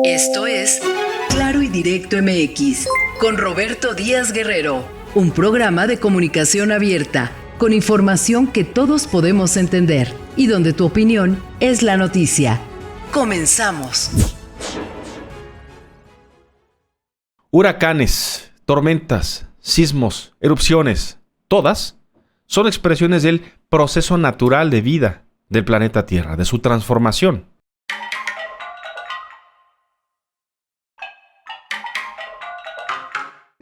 Esto es Claro y Directo MX con Roberto Díaz Guerrero, un programa de comunicación abierta con información que todos podemos entender y donde tu opinión es la noticia. Comenzamos. Huracanes, tormentas, sismos, erupciones, todas son expresiones del proceso natural de vida del planeta Tierra, de su transformación.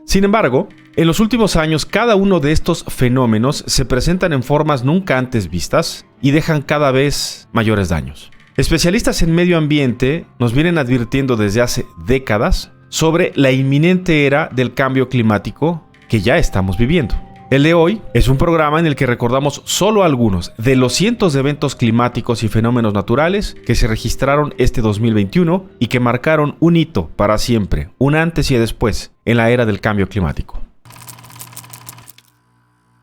Sin embargo, en los últimos años, cada uno de estos fenómenos se presentan en formas nunca antes vistas y dejan cada vez mayores daños. Especialistas en medio ambiente nos vienen advirtiendo desde hace décadas sobre la inminente era del cambio climático que ya estamos viviendo. El de hoy es un programa en el que recordamos solo algunos de los cientos de eventos climáticos y fenómenos naturales que se registraron este 2021 y que marcaron un hito para siempre, un antes y después en la era del cambio climático.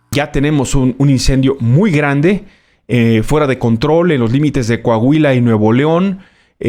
Ya tenemos un incendio muy grande, fuera de control en los límites de Coahuila y Nuevo León.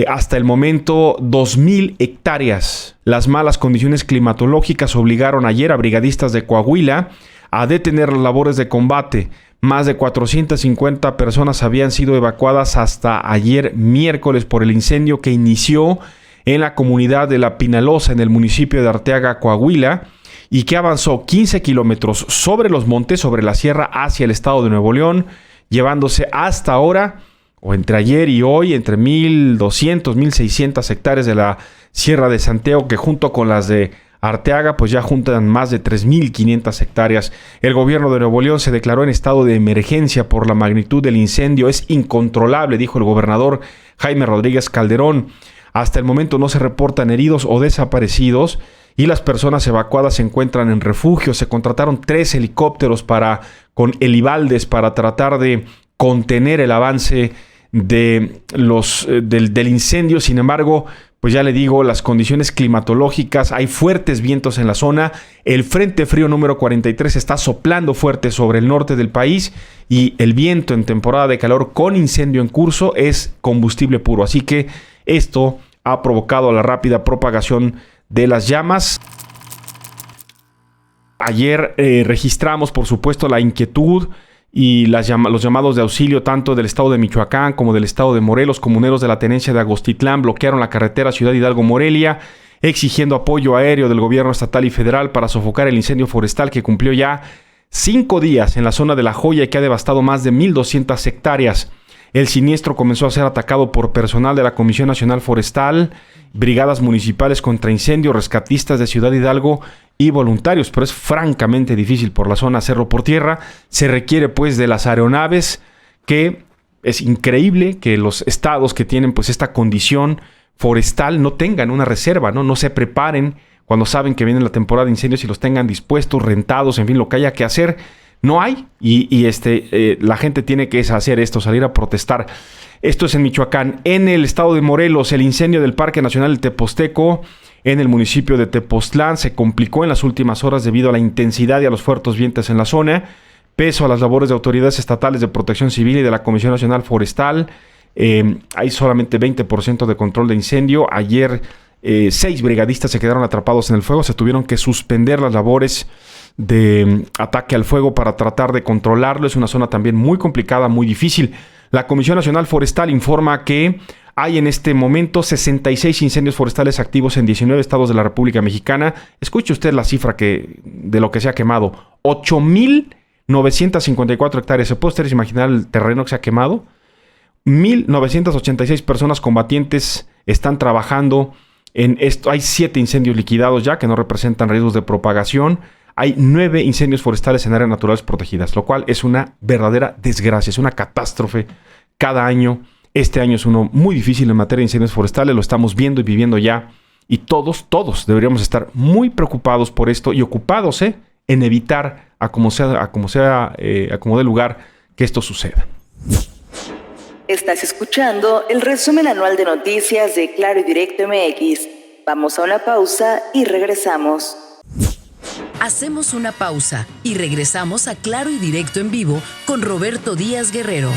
Hasta el momento, 2,000 hectáreas. Las malas condiciones climatológicas obligaron ayer a brigadistas de Coahuila a detener las labores de combate. Más de 450 personas habían sido evacuadas hasta ayer miércoles por el incendio que inició en la comunidad de La Pinalosa, en el municipio de Arteaga, Coahuila, y que avanzó 15 kilómetros sobre los montes, sobre la sierra, hacia el estado de Nuevo León, llevándose hasta ahora, o entre ayer y hoy, entre 1,200, 1,600 hectáreas de la Sierra de Santiago, que junto con las de Arteaga, pues ya juntan más de 3,500 hectáreas. El gobierno de Nuevo León se declaró en estado de emergencia por la magnitud del incendio. Es incontrolable, dijo el gobernador Jaime Rodríguez Calderón. Hasta el momento no se reportan heridos o desaparecidos y las personas evacuadas se encuentran en refugio. Se contrataron 3 helicópteros con helibaldes para tratar de contener el avance del incendio. Sin embargo, pues ya le digo, las condiciones climatológicas, hay fuertes vientos en la zona. El Frente Frío número 43 está soplando fuerte sobre el norte del país y el viento en temporada de calor con incendio en curso es combustible puro. Así que esto ha provocado la rápida propagación de las llamas. Ayer registramos, por supuesto, la inquietud y los llamados de auxilio tanto del estado de Michoacán como del estado de Morelos. Comuneros de la tenencia de Agostitlán bloquearon la carretera Ciudad Hidalgo-Morelia, exigiendo apoyo aéreo del gobierno estatal y federal para sofocar el incendio forestal que cumplió ya 5 días en la zona de La Joya y que ha devastado más de 1,200 hectáreas. El siniestro comenzó a ser atacado por personal de la Comisión Nacional Forestal, brigadas municipales contra incendios, rescatistas de Ciudad Hidalgo y voluntarios, pero es francamente difícil por la zona hacerlo por tierra. Se requiere pues de las aeronaves, que es increíble que los estados que tienen pues esta condición forestal no tengan una reserva, no se preparen cuando saben que viene la temporada de incendios y los tengan dispuestos, rentados, en fin, lo que haya que hacer. No hay, y la gente tiene que hacer esto, salir a protestar. Esto es en Michoacán. En el estado de Morelos, el incendio del Parque Nacional del Teposteco, en el municipio de Tepoztlán, se complicó en las últimas horas debido a la intensidad y a los fuertes vientos en la zona. Pese a las labores de autoridades estatales de protección civil y de la Comisión Nacional Forestal, hay solamente 20% de control de incendio. Ayer 6 brigadistas se quedaron atrapados en el fuego. Se tuvieron que suspender las labores de ataque al fuego para tratar de controlarlo. Es una zona también muy complicada, muy difícil. La Comisión Nacional Forestal informa que hay en este momento 66 incendios forestales activos en 19 estados de la República Mexicana. Escuche usted la cifra de lo que se ha quemado. 8,954 hectáreas. ¿Se puede ustedes imaginar el terreno que se ha quemado? 1,986 personas combatientes están trabajando en esto. Hay 7 incendios liquidados ya que no representan riesgos de propagación. Hay 9 incendios forestales en áreas naturales protegidas, lo cual es una verdadera desgracia, es una catástrofe cada año. Este año es uno muy difícil en materia de incendios forestales, lo estamos viendo y viviendo ya. Y todos deberíamos estar muy preocupados por esto y ocupados en evitar a como dé lugar que esto suceda. Estás escuchando el resumen anual de noticias de Claro y Directo MX. Vamos a una pausa y regresamos. Hacemos una pausa y regresamos a Claro y Directo en vivo con Roberto Díaz Guerrero.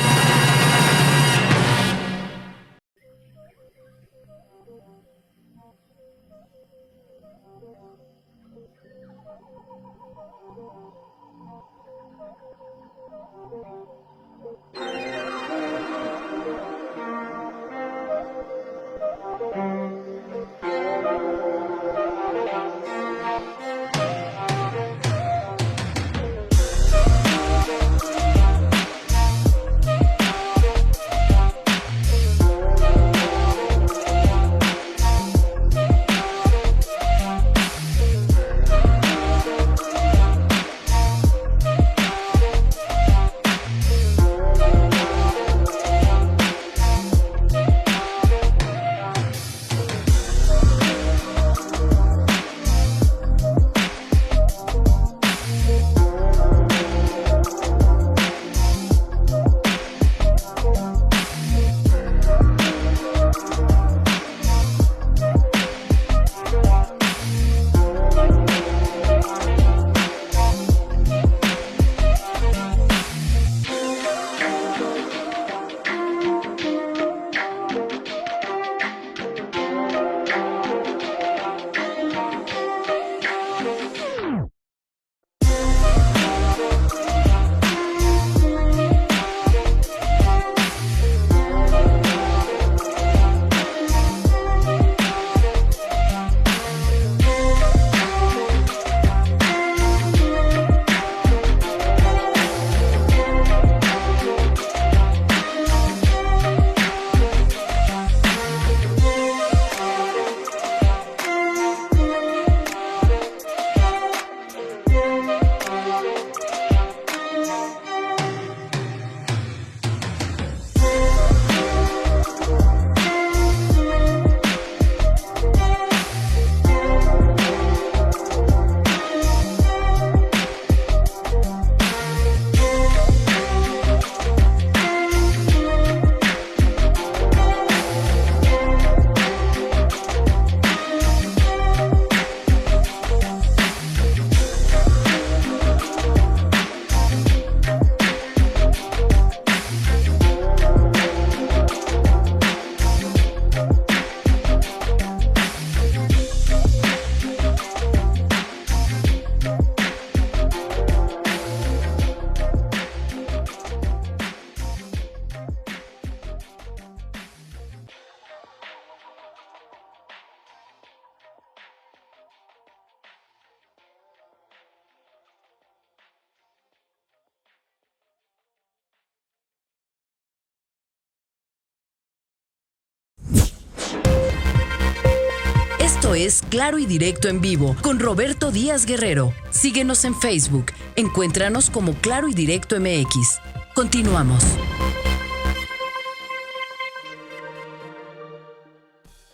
Esto es Claro y Directo en vivo con Roberto Díaz Guerrero. Síguenos en Facebook. Encuéntranos como Claro y Directo MX. Continuamos.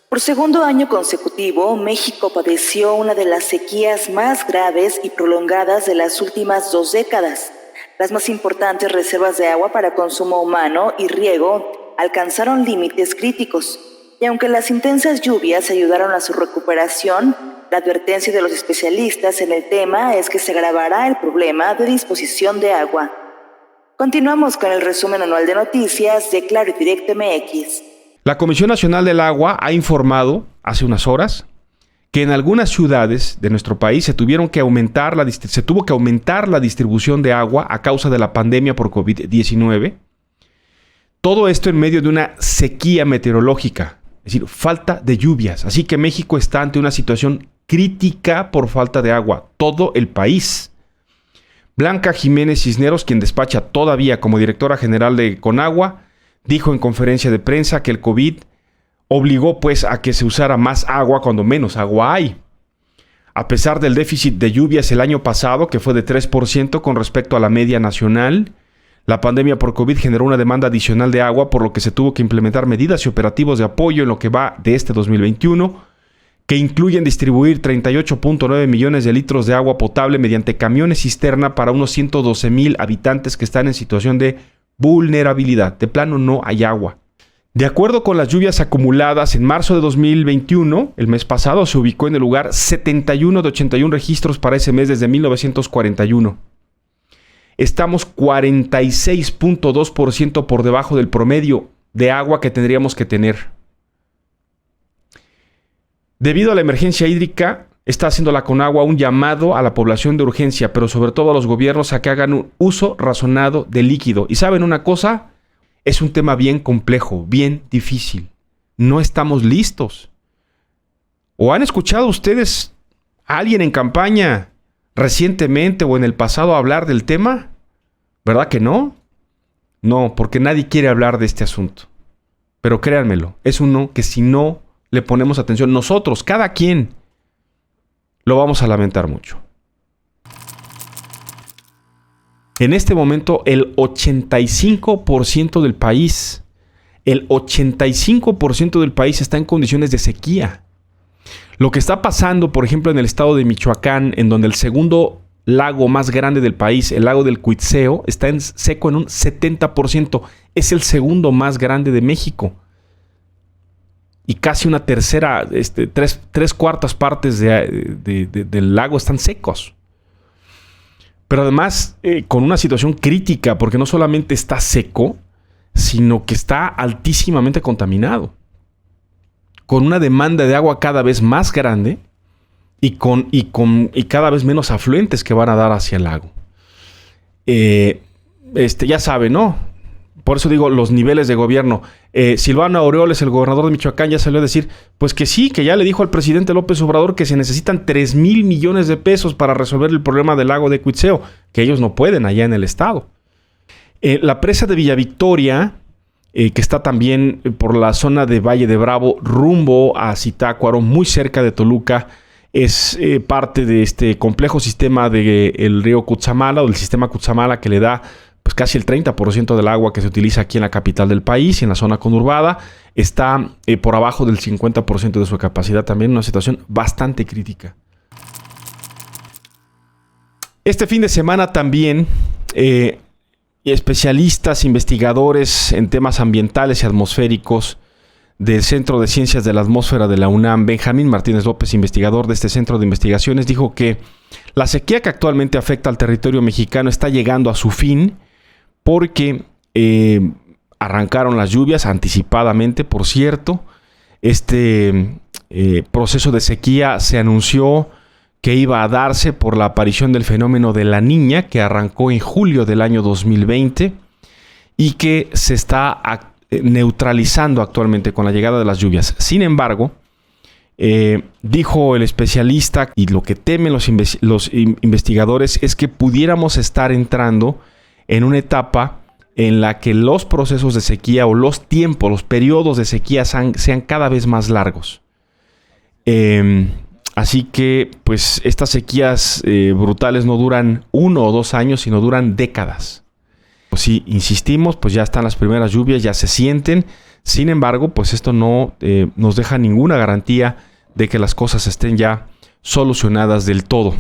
Por segundo año consecutivo, México padeció una de las sequías más graves y prolongadas de las últimas 2 décadas. Las más importantes reservas de agua para consumo humano y riego alcanzaron límites críticos. Y aunque las intensas lluvias ayudaron a su recuperación, la advertencia de los especialistas en el tema es que se agravará el problema de disposición de agua. Continuamos con el resumen anual de noticias de Claro y Directo MX. La Comisión Nacional del Agua ha informado hace unas horas que en algunas ciudades de nuestro país se tuvo que aumentar la distribución de agua a causa de la pandemia por COVID-19. Todo esto en medio de una sequía meteorológica, es decir, falta de lluvias. Así que México está ante una situación crítica por falta de agua. Todo el país. Blanca Jiménez Cisneros, quien despacha todavía como directora general de Conagua, dijo en conferencia de prensa que el COVID obligó pues a que se usara más agua cuando menos agua hay. A pesar del déficit de lluvias el año pasado, que fue de 3% con respecto a la media nacional, la pandemia por COVID generó una demanda adicional de agua, por lo que se tuvo que implementar medidas y operativos de apoyo en lo que va de este 2021, que incluyen distribuir 38.9 millones de litros de agua potable mediante camiones cisterna para unos 112,000 habitantes que están en situación de vulnerabilidad. De plano no hay agua. De acuerdo con las lluvias acumuladas, en marzo de 2021, el mes pasado, se ubicó en el lugar 71 de 81 registros para ese mes desde 1941. Estamos 46.2% por debajo del promedio de agua que tendríamos que tener. Debido a la emergencia hídrica, está haciendo la Conagua un llamado a la población de urgencia, pero sobre todo a los gobiernos a que hagan un uso razonado del líquido. ¿Y saben una cosa? Es un tema bien complejo, bien difícil. No estamos listos. ¿O han escuchado ustedes a alguien en campaña recientemente o en el pasado hablar del tema? ¿Verdad que no? No, porque nadie quiere hablar de este asunto. Pero créanmelo, es uno que si no le ponemos atención, nosotros, cada quien, lo vamos a lamentar mucho. En este momento, el 85% del país está en condiciones de sequía. Lo que está pasando, por ejemplo, en el estado de Michoacán, en donde el segundo lago más grande del país, el lago del Cuitzeo, está seco en un 70%. Es el segundo más grande de México. Y casi una tercera, tres cuartas partes del lago están secos. Pero además con una situación crítica, porque no solamente está seco, sino que está altísimamente contaminado. Con una demanda de agua cada vez más grande y cada vez menos afluentes que van a dar hacia el lago. Ya saben, ¿no? Por eso digo los niveles de gobierno. Silvano Aureoles, el gobernador de Michoacán, ya salió a decir pues que sí, que ya le dijo al presidente López Obrador que se necesitan 3,000 millones de pesos para resolver el problema del lago de Cuitzeo, que ellos no pueden allá en el estado. La presa de Villa Victoria, que está también por la zona de Valle de Bravo, rumbo a Zitácuaro, muy cerca de Toluca, es parte de este complejo sistema del río Cutzamala, o del sistema Cutzamala, que le da pues casi el 30% del agua que se utiliza aquí en la capital del país y en la zona conurbada. Está por abajo del 50% de su capacidad, también en una situación bastante crítica. Este fin de semana también especialistas, investigadores en temas ambientales y atmosféricos del Centro de Ciencias de la Atmósfera de la UNAM, Benjamín Martínez López, investigador de este centro de investigaciones, dijo que la sequía que actualmente afecta al territorio mexicano está llegando a su fin porque arrancaron las lluvias anticipadamente, por cierto. Este proceso de sequía se anunció que iba a darse por la aparición del fenómeno de la Niña, que arrancó en julio del año 2020 y que se está neutralizando actualmente con la llegada de las lluvias. Sin embargo, dijo el especialista, y lo que temen los investigadores es que pudiéramos estar entrando en una etapa en la que los procesos de sequía o los tiempos, los periodos de sequía sean cada vez más largos. Así que pues estas sequías brutales no duran 1 o 2 años, sino duran décadas. Pues si insistimos, pues ya están las primeras lluvias, ya se sienten. Sin embargo, pues esto no nos deja ninguna garantía de que las cosas estén ya solucionadas del todo.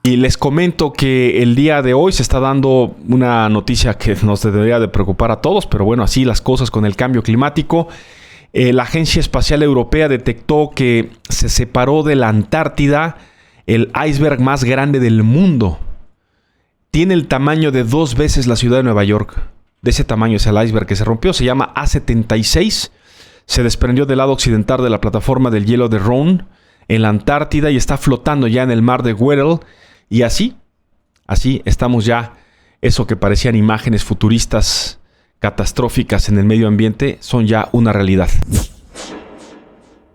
Y les comento que el día de hoy se está dando una noticia que nos debería de preocupar a todos, pero bueno, así las cosas con el cambio climático. La Agencia Espacial Europea detectó que se separó de la Antártida el iceberg más grande del mundo. Tiene el tamaño de 2 veces la ciudad de Nueva York. De ese tamaño es el iceberg que se rompió. Se llama A76. Se desprendió del lado occidental de la plataforma del hielo de Roan en la Antártida y está flotando ya en el mar de Weddell. Y así estamos ya, eso que parecían imágenes futuristas catastróficas en el medio ambiente, son ya una realidad.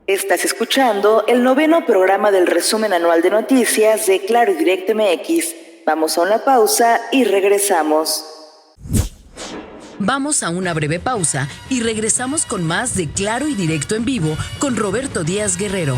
Estás escuchando el 9º programa del resumen anual de noticias de Claro y Directo MX. Vamos a una pausa y regresamos. Vamos a una breve pausa y regresamos con más de Claro y Directo en Vivo con Roberto Díaz Guerrero.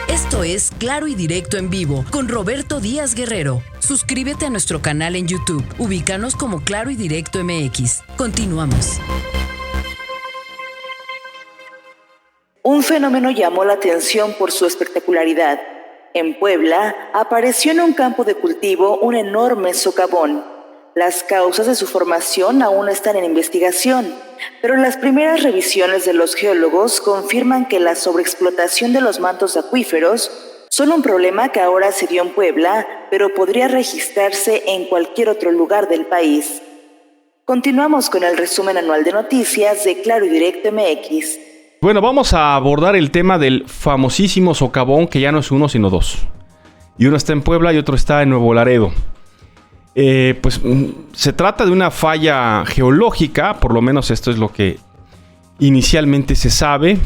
Esto es Claro y Directo en Vivo con Roberto Díaz Guerrero. Suscríbete a nuestro canal en YouTube. Ubícanos como Claro y Directo MX. Continuamos. Un fenómeno llamó la atención por su espectacularidad. En Puebla apareció en un campo de cultivo un enorme socavón. Las causas de su formación aún están en investigación, pero las primeras revisiones de los geólogos confirman que la sobreexplotación de los mantos acuíferos son un problema que ahora se dio en Puebla, pero podría registrarse en cualquier otro lugar del país. Continuamos con el resumen anual de noticias de Claro y Directo MX. Bueno, vamos a abordar el tema del famosísimo socavón, que ya no es uno, sino dos. Y uno está en Puebla y otro está en Nuevo Laredo. Se trata de una falla geológica, por lo menos esto es lo que inicialmente se sabe.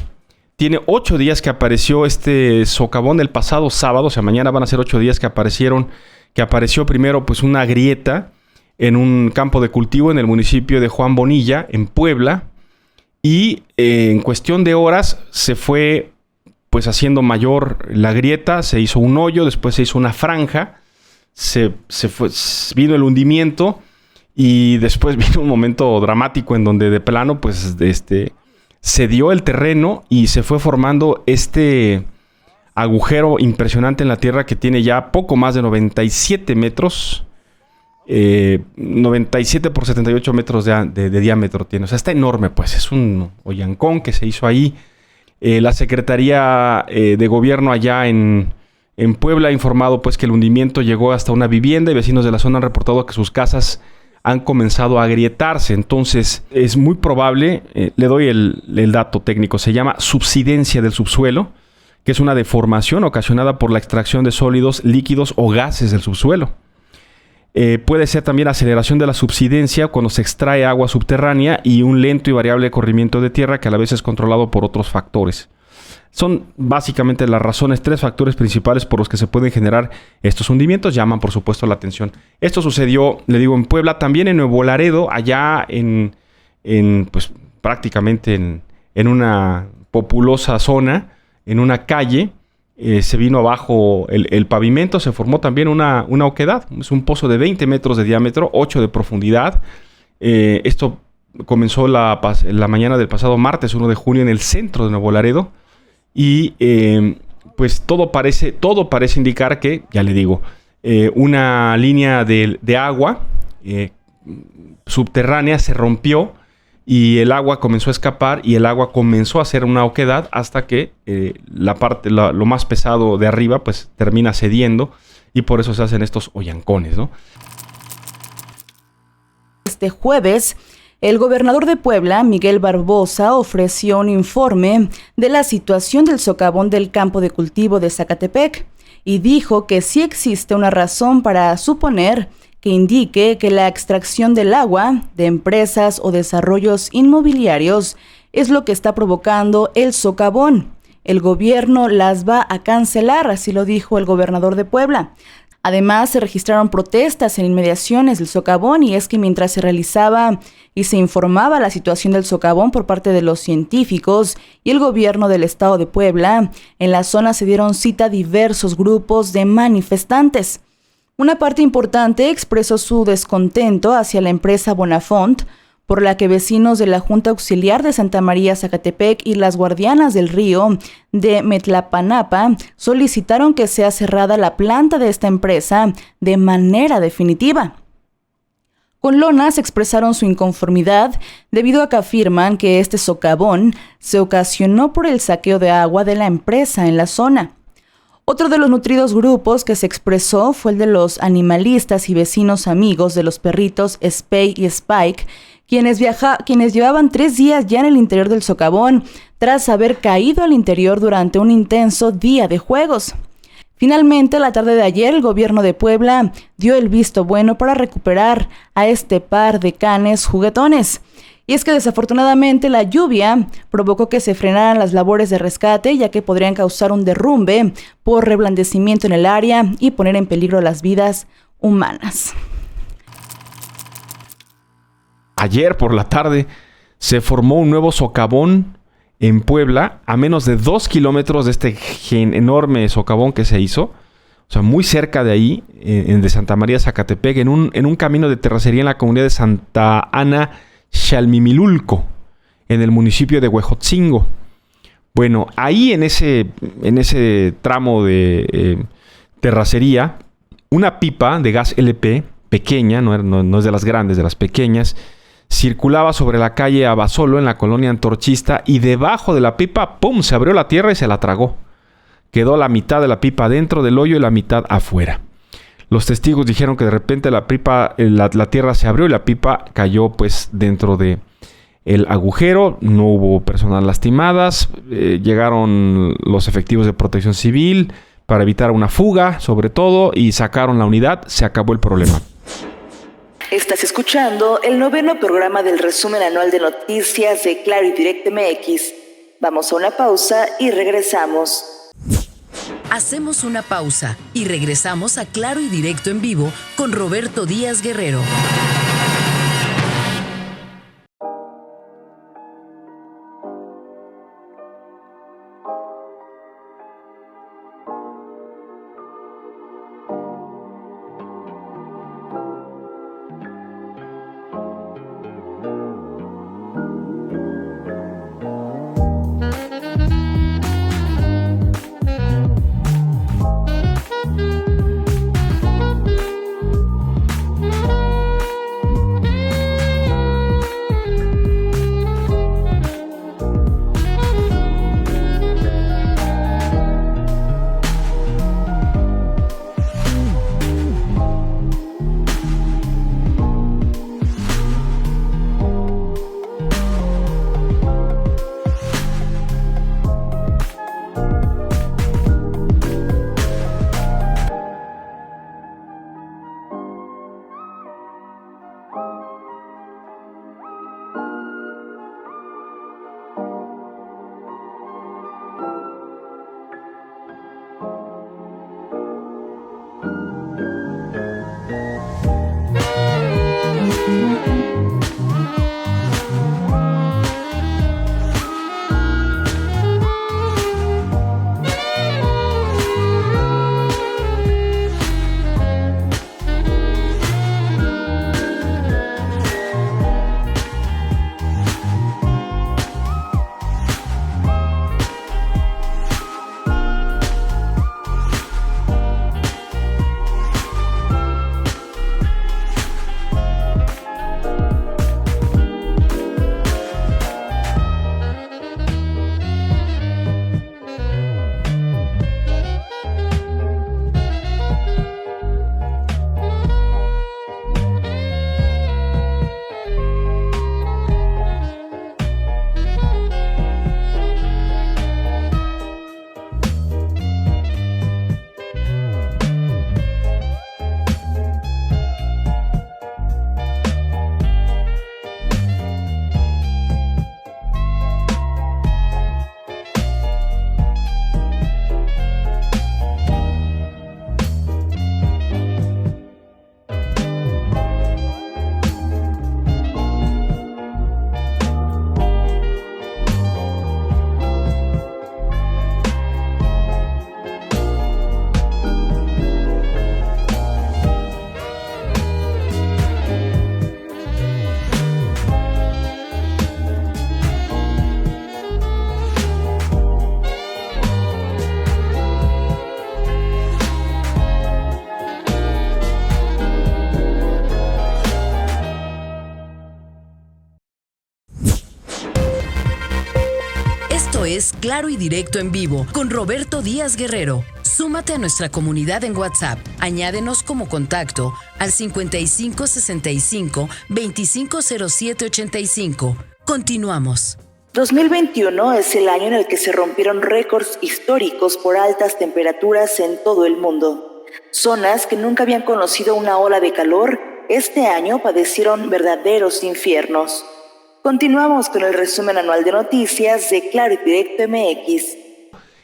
Tiene 8 días que apareció este socavón el pasado sábado, o sea, mañana van a ser 8 días que apareció primero pues una grieta en un campo de cultivo en el municipio de Juan Bonilla, en Puebla, y en cuestión de horas se fue pues haciendo mayor la grieta, se hizo un hoyo, después se hizo una franja. Vino el hundimiento y después vino un momento dramático en donde de plano pues se dio el terreno y se fue formando este agujero impresionante en la tierra que tiene ya poco más de 97 metros, 97 por 78 metros de diámetro tiene. O sea, está enorme pues, es un hoyancón que se hizo ahí. La Secretaría de Gobierno allá en En Puebla ha informado pues que el hundimiento llegó hasta una vivienda y vecinos de la zona han reportado que sus casas han comenzado a agrietarse. Entonces es muy probable, le doy el dato técnico, se llama subsidencia del subsuelo, que es una deformación ocasionada por la extracción de sólidos, líquidos o gases del subsuelo. Puede ser también aceleración de la subsidencia cuando se extrae agua subterránea y un lento y variable corrimiento de tierra que a la vez es controlado por otros factores. Son básicamente las razones, 3 factores principales por los que se pueden generar estos hundimientos. Llaman, por supuesto, la atención. Esto sucedió, le digo, en Puebla, también en Nuevo Laredo, allá pues prácticamente en una populosa zona, en una calle. Se vino abajo el pavimento, se formó también una oquedad. Es un pozo de 20 metros de diámetro, 8 de profundidad. Esto comenzó la mañana del pasado martes 1 de junio en el centro de Nuevo Laredo. Y pues todo parece indicar que, ya le digo, una línea de agua subterránea se rompió y el agua comenzó a escapar y el agua comenzó a hacer una oquedad hasta que lo más pesado de arriba pues termina cediendo y por eso se hacen estos hoyancones, ¿no? Este jueves, el gobernador de Puebla, Miguel Barbosa, ofreció un informe de la situación del socavón del campo de cultivo de Zacatepec y dijo que sí existe una razón para suponer que indique que la extracción del agua de empresas o desarrollos inmobiliarios es lo que está provocando el socavón. El gobierno las va a cancelar, así lo dijo el gobernador de Puebla. Además, se registraron protestas en inmediaciones del socavón y es que mientras se realizaba y se informaba la situación del socavón por parte de los científicos y el gobierno del estado de Puebla, en la zona se dieron cita diversos grupos de manifestantes. Una parte importante expresó su descontento hacia la empresa Bonafont, por la que vecinos de la Junta Auxiliar de Santa María Zacatepec y las Guardianas del Río de Metlapanapa solicitaron que sea cerrada la planta de esta empresa de manera definitiva. Con lonas expresaron su inconformidad debido a que afirman que este socavón se ocasionó por el saqueo de agua de la empresa en la zona. Otro de los nutridos grupos que se expresó fue el de los animalistas y vecinos amigos de los perritos Spay y Spike, quienes llevaban 3 días ya en el interior del socavón tras haber caído al interior durante un intenso día de juegos. Finalmente, la tarde de ayer, el gobierno de Puebla dio el visto bueno para recuperar a este par de canes juguetones. Y es que desafortunadamente la lluvia provocó que se frenaran las labores de rescate, ya que podrían causar un derrumbe por reblandecimiento en el área y poner en peligro las vidas humanas. Ayer por la tarde se formó un nuevo socavón en Puebla, a menos de 2 kilómetros de este enorme socavón que se hizo. O sea, muy cerca de ahí, de Santa María Zacatepec, en un camino de terracería en la comunidad de Santa Ana Xalmimilulco, en el municipio de Huejotzingo. Bueno, ahí en ese tramo de terracería, una pipa de gas LP, pequeña, no es de las grandes, de las pequeñas, circulaba sobre la calle Abasolo en la colonia Antorchista y debajo de la pipa, ¡pum!, se abrió la tierra y se la tragó. Quedó la mitad de la pipa dentro del hoyo y la mitad afuera. Los testigos dijeron que de repente la tierra se abrió y la pipa cayó pues dentro de el agujero. No hubo personas lastimadas. Llegaron los efectivos de protección civil para evitar una fuga, sobre todo, y sacaron la unidad. Se acabó el problema. Estás escuchando el 9º programa del resumen anual de noticias de Claro y Directo MX. Vamos a una pausa y regresamos. Hacemos una pausa y regresamos a Claro y Directo en vivo con Roberto Díaz Guerrero. es Claro y Directo en Vivo con Roberto Díaz Guerrero. Súmate a nuestra comunidad en WhatsApp. Añádenos como contacto al 5565 250785. Continuamos. 2021 es el año en el que se rompieron récords históricos por altas temperaturas en todo el mundo. Zonas que nunca habían conocido una ola de calor, este año padecieron verdaderos infiernos. Continuamos con el resumen anual de noticias de Claro y Directo MX.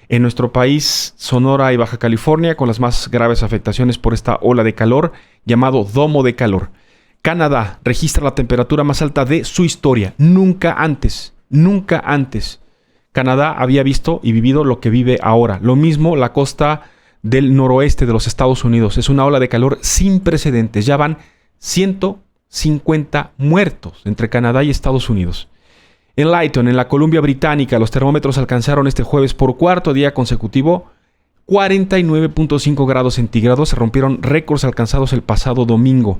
En nuestro país, Sonora y Baja California, con las más graves afectaciones por esta ola de calor, llamado domo de calor. Canadá registra la temperatura más alta de su historia. Nunca antes. Canadá había visto y vivido lo que vive ahora. Lo mismo la costa del noroeste de los Estados Unidos. Es una ola de calor sin precedentes. Ya van 150 muertos entre Canadá y Estados Unidos. En Lytton, en la Columbia Británica, los termómetros alcanzaron este jueves por cuarto día consecutivo 49.5 grados centígrados. Se rompieron récords alcanzados el pasado domingo.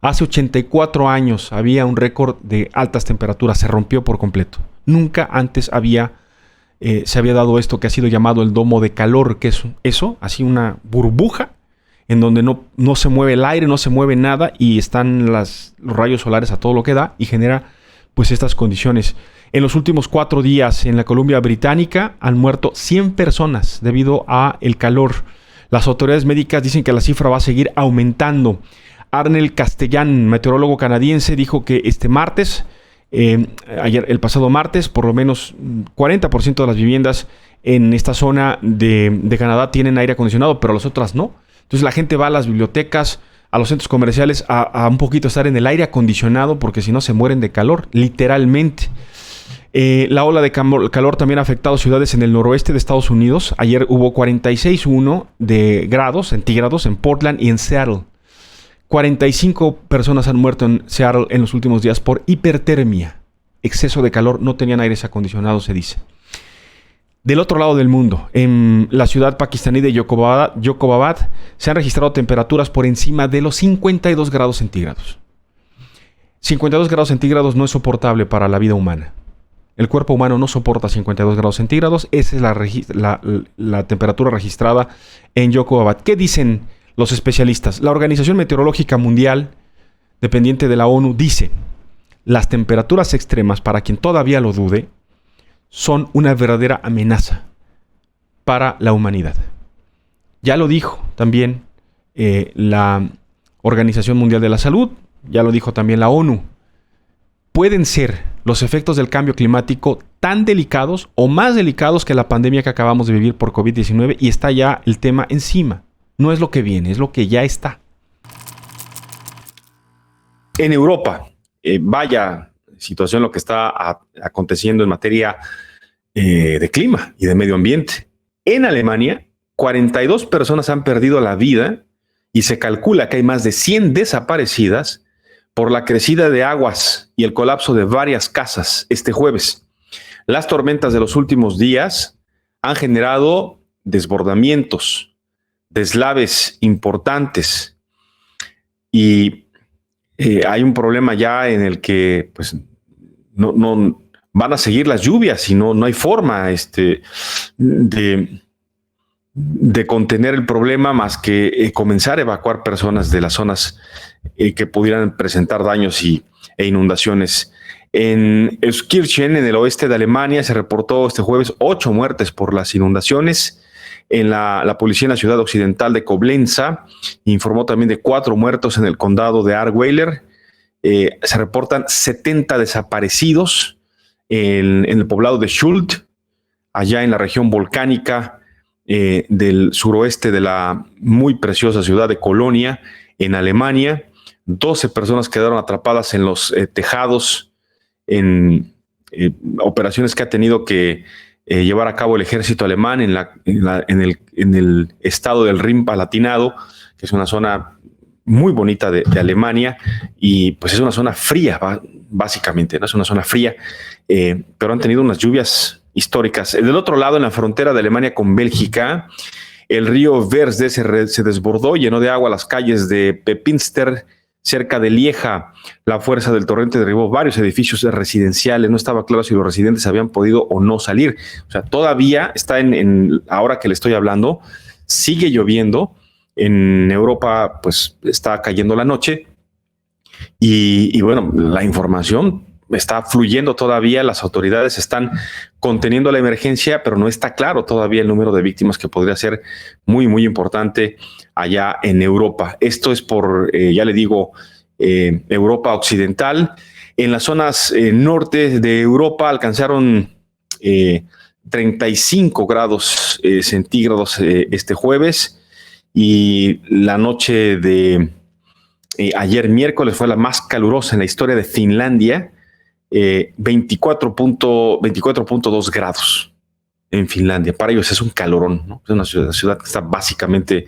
Hace 84 años había un récord de altas temperaturas. Se rompió por completo. Nunca antes se había dado esto que ha sido llamado el domo de calor, que es eso, así una burbuja en donde no se mueve el aire, no se mueve nada y están los rayos solares a todo lo que da y genera pues estas condiciones. En los últimos 4 días en la Columbia Británica han muerto 100 personas debido a el calor. Las autoridades médicas dicen que la cifra va a seguir aumentando. Arnel Castellán, meteorólogo canadiense, dijo que el pasado martes, por lo menos 40% de las viviendas en esta zona de Canadá tienen aire acondicionado, pero las otras no. Entonces la gente va a las bibliotecas, a los centros comerciales a un poquito estar en el aire acondicionado porque si no se mueren de calor, literalmente. La ola de calor también ha afectado ciudades en el noroeste de Estados Unidos. Ayer hubo 46.1 de grados centígrados en Portland y en Seattle. 45 personas han muerto en Seattle en los últimos días por hipertermia. Exceso de calor, no tenían aires acondicionados, se dice. Del otro lado del mundo, en la ciudad pakistaní de Yokohabad, se han registrado temperaturas por encima de los 52 grados centígrados. 52 grados centígrados no es soportable para la vida humana. El cuerpo humano no soporta 52 grados centígrados. Esa es la temperatura registrada en Yokohabad. ¿Qué dicen los especialistas? La Organización Meteorológica Mundial, dependiente de la ONU, dice: las temperaturas extremas, para quien todavía lo dude, son una verdadera amenaza para la humanidad. Ya lo dijo también la Organización Mundial de la Salud, ya lo dijo también la ONU. Pueden ser los efectos del cambio climático tan delicados o más delicados que la pandemia que acabamos de vivir por COVID-19 y está ya el tema encima. No es lo que viene, es lo que ya está. En Europa, vaya situación lo que está aconteciendo en materia de clima y de medio ambiente. En Alemania, 42 personas han perdido la vida y se calcula que hay más de 100 desaparecidas por la crecida de aguas y el colapso de varias casas este jueves. Las tormentas de los últimos días han generado desbordamientos, deslaves importantes y hay un problema ya en el que pues no van a seguir las lluvias y no hay forma de contener el problema más que comenzar a evacuar personas de las zonas que pudieran presentar daños e inundaciones. En Euskirchen, en el oeste de Alemania, se reportó este jueves 8 muertes por las inundaciones. En la policía en la ciudad occidental de Coblenza informó también de 4 muertos en el condado de Ahrweiler. Se reportan 70 desaparecidos en el poblado de Schuld, allá en la región volcánica del suroeste de la muy preciosa ciudad de Colonia, en Alemania. 12 personas quedaron atrapadas en los tejados en operaciones que ha tenido que llevar a cabo el ejército alemán en el estado del Rin-Palatinado, que es una zona muy bonita de Alemania y pues es una zona fría básicamente, ¿no? Es una zona fría, pero han tenido unas lluvias históricas. Del otro lado, en la frontera de Alemania con Bélgica, el río Versde se desbordó, llenó de agua las calles de Pepinster, cerca de Lieja. La fuerza del torrente derribó varios edificios residenciales. No estaba claro si los residentes habían podido o no salir. O sea, todavía está ahora que le estoy hablando, sigue lloviendo. En Europa, pues, está cayendo la noche. Y bueno, la información está fluyendo todavía. Las autoridades están conteniendo la emergencia, pero no está claro todavía el número de víctimas, que podría ser muy, muy importante allá en Europa. Esto es por, ya le digo, Europa occidental. En las zonas norte de Europa alcanzaron 35 grados centígrados este jueves, y la noche de ayer miércoles fue la más calurosa en la historia de Finlandia. 24.2 grados en Finlandia. Para ellos es un calorón, ¿no? Es una ciudad que está básicamente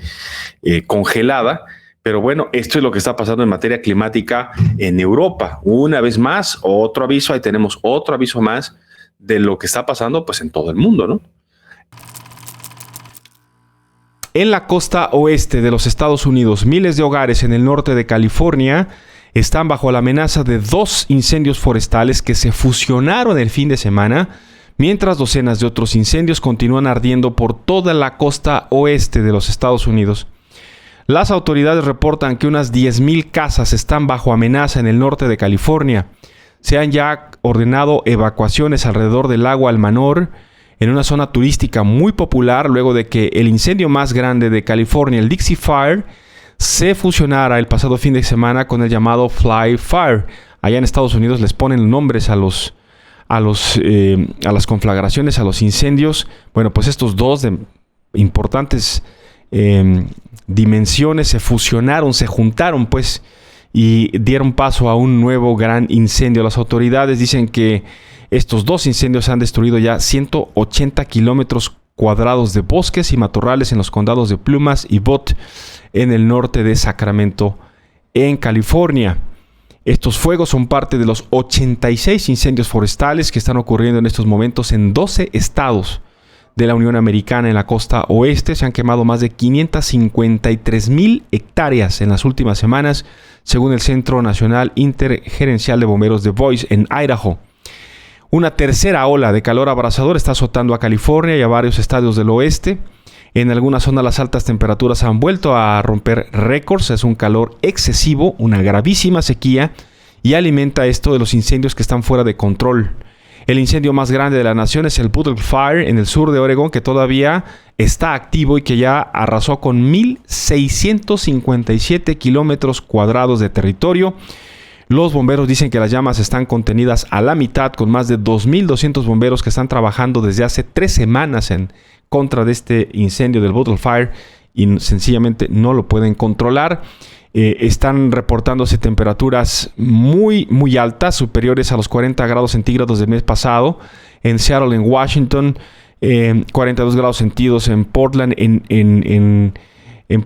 congelada. Pero bueno, esto es lo que está pasando en materia climática en Europa. Una vez más, otro aviso, ahí tenemos otro aviso más de lo que está pasando, pues, en todo el mundo, ¿no? En la costa oeste de los Estados Unidos, miles de hogares en el norte de California están bajo la amenaza de 2 incendios forestales que se fusionaron el fin de semana, mientras docenas de otros incendios continúan ardiendo por toda la costa oeste de los Estados Unidos. Las autoridades reportan que unas 10,000 casas están bajo amenaza en el norte de California. Se han ya ordenado evacuaciones alrededor del lago Almanor, en una zona turística muy popular, luego de que el incendio más grande de California, el Dixie Fire, se fusionara el pasado fin de semana con el llamado Fly Fire. Allá en Estados Unidos les ponen nombres a las conflagraciones, a los incendios. Bueno, pues estos dos de importantes dimensiones se fusionaron, se juntaron, pues, y dieron paso a un nuevo gran incendio. Las autoridades dicen que estos 2 incendios han destruido ya 180 kilómetros cuadrados de bosques y matorrales en los condados de Plumas y Bott, en el norte de Sacramento, en California. Estos fuegos son parte de los 86 incendios forestales que están ocurriendo en estos momentos en 12 estados de la Unión Americana. En la costa oeste se han quemado más de 553,000 hectáreas en las últimas semanas, según el Centro Nacional Intergerencial de Bomberos de Boise, en Idaho. Una tercera ola de calor abrasador está azotando a California y a varios estados del oeste. En algunas zonas las altas temperaturas han vuelto a romper récords. Es un calor excesivo, una gravísima sequía, y alimenta esto de los incendios que están fuera de control. El incendio más grande de la nación es el Puddle Fire en el sur de Oregón, que todavía está activo y que ya arrasó con 1,657 kilómetros cuadrados de territorio. Los bomberos dicen que las llamas están contenidas a la mitad, con más de 2,200 bomberos que están trabajando desde hace 3 semanas en contra de este incendio del Puddle Fire, y sencillamente no lo pueden controlar. Están reportándose temperaturas muy, muy altas, superiores a los 40 grados centígrados del mes pasado. En Seattle, en Washington, 42 grados centígrados en Portland, en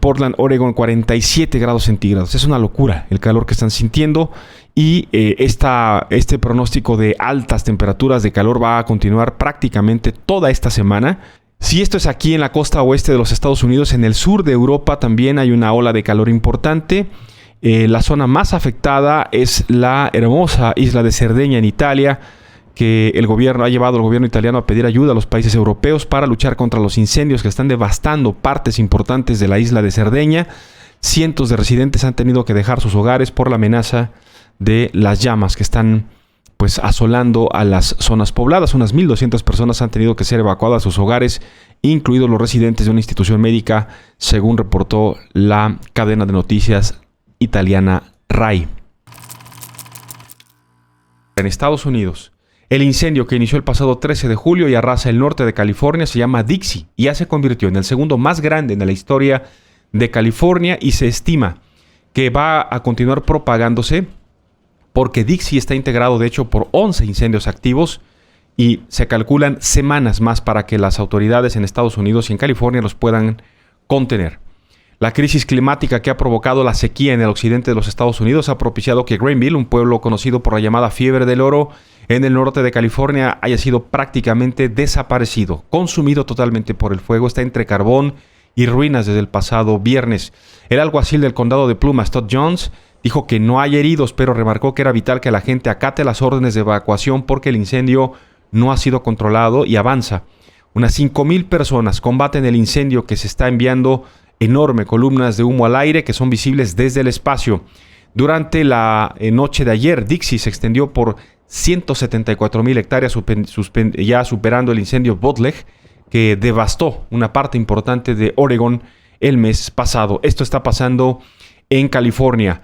Portland, Oregon, 47 grados centígrados. Es una locura el calor que están sintiendo, y este pronóstico de altas temperaturas de calor va a continuar prácticamente toda esta semana. Si esto es aquí en la costa oeste de los Estados Unidos, en el sur de Europa también hay una ola de calor importante. La zona más afectada es la hermosa isla de Cerdeña, en Italia, que el gobierno ha llevado al gobierno italiano a pedir ayuda a los países europeos para luchar contra los incendios que están devastando partes importantes de la isla de Cerdeña. Cientos de residentes han tenido que dejar sus hogares por la amenaza de las llamas que están, pues, asolando a las zonas pobladas. Unas 1,200 personas han tenido que ser evacuadas a sus hogares, incluidos los residentes de una institución médica, según reportó la cadena de noticias italiana RAI. En Estados Unidos, el incendio que inició el pasado 13 de julio y arrasa el norte de California se llama Dixie, y ya se convirtió en el segundo más grande en la historia de California, y se estima que va a continuar propagándose, porque Dixie está integrado de hecho por 11 incendios activos, y se calculan semanas más para que las autoridades en Estados Unidos y en California los puedan contener. La crisis climática que ha provocado la sequía en el occidente de los Estados Unidos ha propiciado que Greenville, un pueblo conocido por la llamada fiebre del oro en el norte de California, haya sido prácticamente desaparecido, consumido totalmente por el fuego. Está entre carbón y ruinas desde el pasado viernes. El alguacil del condado de Plumas, Todd Jones, Dijo que no hay heridos, pero remarcó que era vital que la gente acate las órdenes de evacuación porque el incendio no ha sido controlado y avanza. Unas 5,000 personas combaten el incendio que se está enviando enormes columnas de humo al aire que son visibles desde el espacio. Durante la noche de ayer, Dixie se extendió por 174,000 hectáreas, ya superando el incendio Butler, que devastó una parte importante de Oregón el mes pasado. Esto está pasando en California.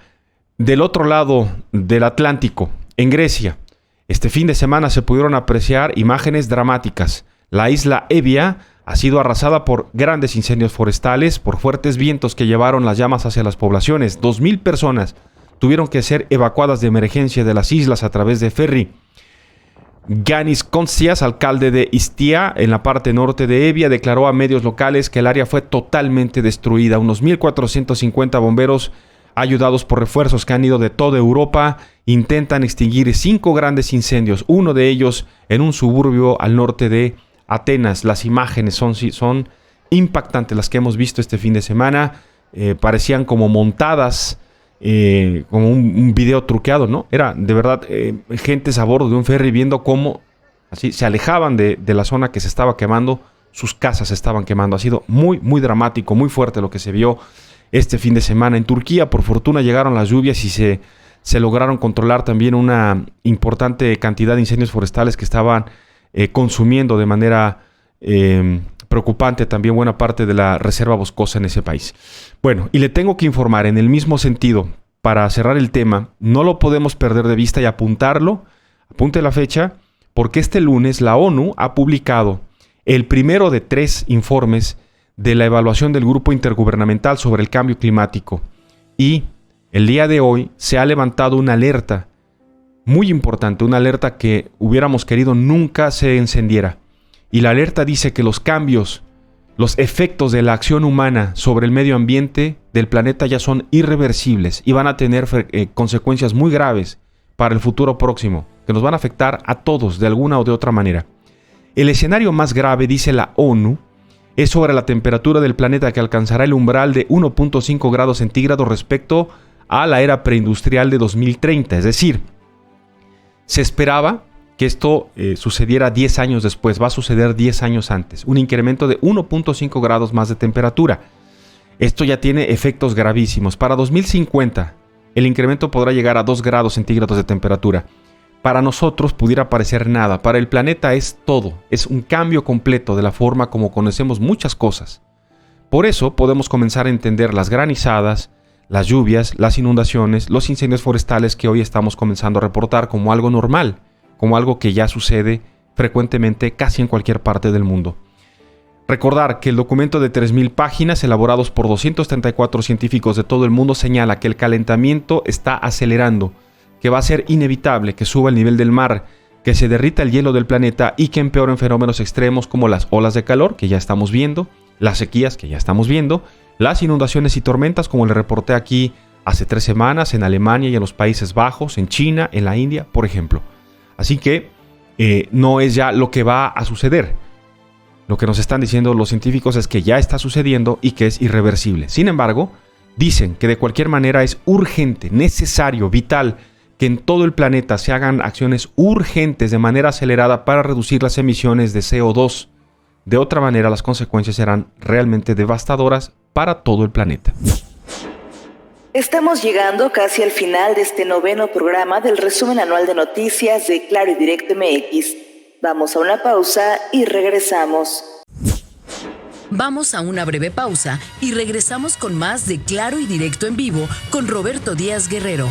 Del otro lado del Atlántico, en Grecia, este fin de semana se pudieron apreciar imágenes dramáticas. La isla Evia ha sido arrasada por grandes incendios forestales, por fuertes vientos que llevaron las llamas hacia las poblaciones. 2,000 personas tuvieron que ser evacuadas de emergencia de las islas a través de ferry. Yanis Konstias, alcalde de Istia, en la parte norte de Evia, declaró a medios locales que el área fue totalmente destruida. Unos 1,450 bomberos, ayudados por refuerzos que han ido de toda Europa, intentan extinguir 5 grandes incendios, uno de ellos en un suburbio al norte de Atenas. Las imágenes son impactantes, las que hemos visto este fin de semana. Parecían como montadas, como un video truqueado, ¿no? Era de verdad gentes a bordo de un ferry viendo cómo así se alejaban de la zona que se estaba quemando, sus casas se estaban quemando. Ha sido muy, muy dramático, muy fuerte lo que se vio este fin de semana. En Turquía, por fortuna, llegaron las lluvias y se lograron controlar también una importante cantidad de incendios forestales que estaban consumiendo de manera preocupante también buena parte de la reserva boscosa en ese país. Bueno, y le tengo que informar en el mismo sentido, para cerrar el tema, no lo podemos perder de vista y apuntarlo, apunte la fecha, porque este lunes la ONU ha publicado el primero de 3 informes de la evaluación del Grupo Intergubernamental sobre el Cambio Climático. Y el día de hoy se ha levantado una alerta muy importante, una alerta que hubiéramos querido nunca se encendiera. Y la alerta dice que los cambios, los efectos de la acción humana sobre el medio ambiente del planeta ya son irreversibles y van a tener consecuencias muy graves para el futuro próximo, que nos van a afectar a todos de alguna o de otra manera. El escenario más grave, dice la ONU, es sobre la temperatura del planeta, que alcanzará el umbral de 1.5 grados centígrados respecto a la era preindustrial de 2030. Es decir, se esperaba que esto sucediera 10 años después, va a suceder 10 años antes, un incremento de 1.5 grados más de temperatura. Esto ya tiene efectos gravísimos. Para 2050, el incremento podrá llegar a 2 grados centígrados de temperatura. Para nosotros pudiera parecer nada, para el planeta es todo, es un cambio completo de la forma como conocemos muchas cosas. Por eso podemos comenzar a entender las granizadas, las lluvias, las inundaciones, los incendios forestales que hoy estamos comenzando a reportar como algo normal, como algo que ya sucede frecuentemente casi en cualquier parte del mundo. Recordar que el documento de 3,000 páginas, elaborados por 234 científicos de todo el mundo, señala que el calentamiento está acelerando, que va a ser inevitable que suba el nivel del mar, que se derrita el hielo del planeta y que empeoren fenómenos extremos como las olas de calor, que ya estamos viendo, las sequías, que ya estamos viendo, las inundaciones y tormentas, como le reporté aquí hace 3 semanas en Alemania y en los Países Bajos, en China, en la India, por ejemplo. Así que no es ya lo que va a suceder. Lo que nos están diciendo los científicos es que ya está sucediendo y que es irreversible. Sin embargo, dicen que de cualquier manera es urgente, necesario, vital, que en todo el planeta se hagan acciones urgentes de manera acelerada para reducir las emisiones de CO2. De otra manera, las consecuencias serán realmente devastadoras para todo el planeta. Estamos llegando casi al final de este 9º programa del resumen anual de noticias de Claro y Directo MX. Vamos a una pausa y regresamos. Vamos a una breve pausa y regresamos con más de Claro y Directo en vivo con Roberto Díaz Guerrero.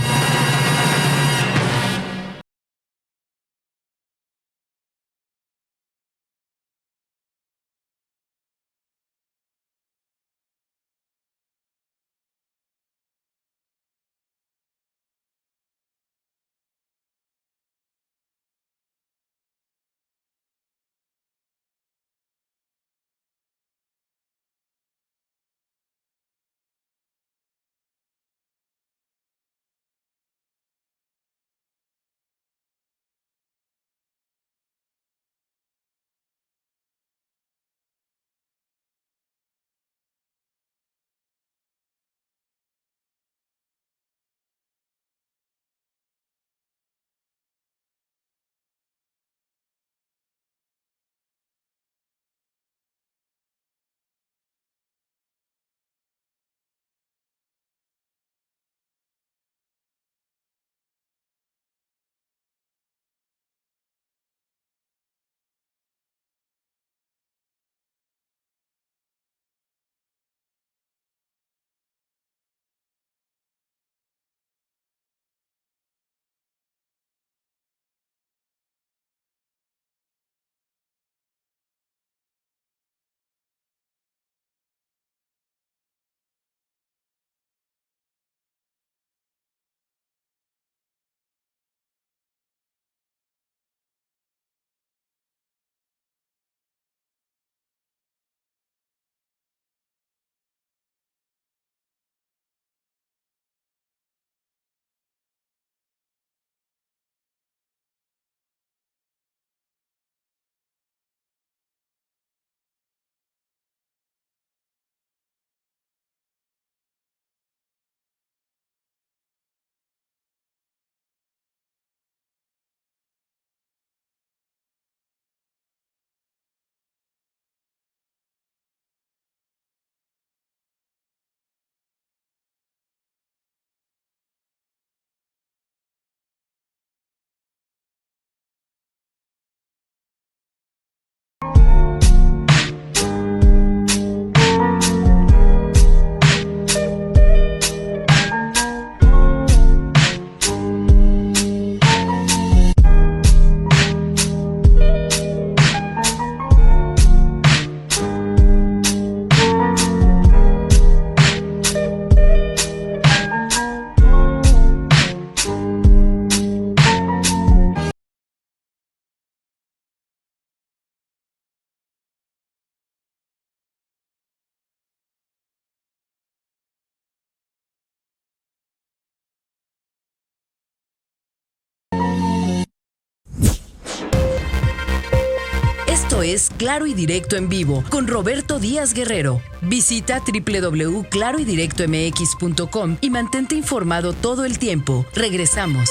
Esto es Claro y Directo en Vivo con Roberto Díaz Guerrero. Visita www.claroydirectomx.com y mantente informado todo el tiempo. Regresamos.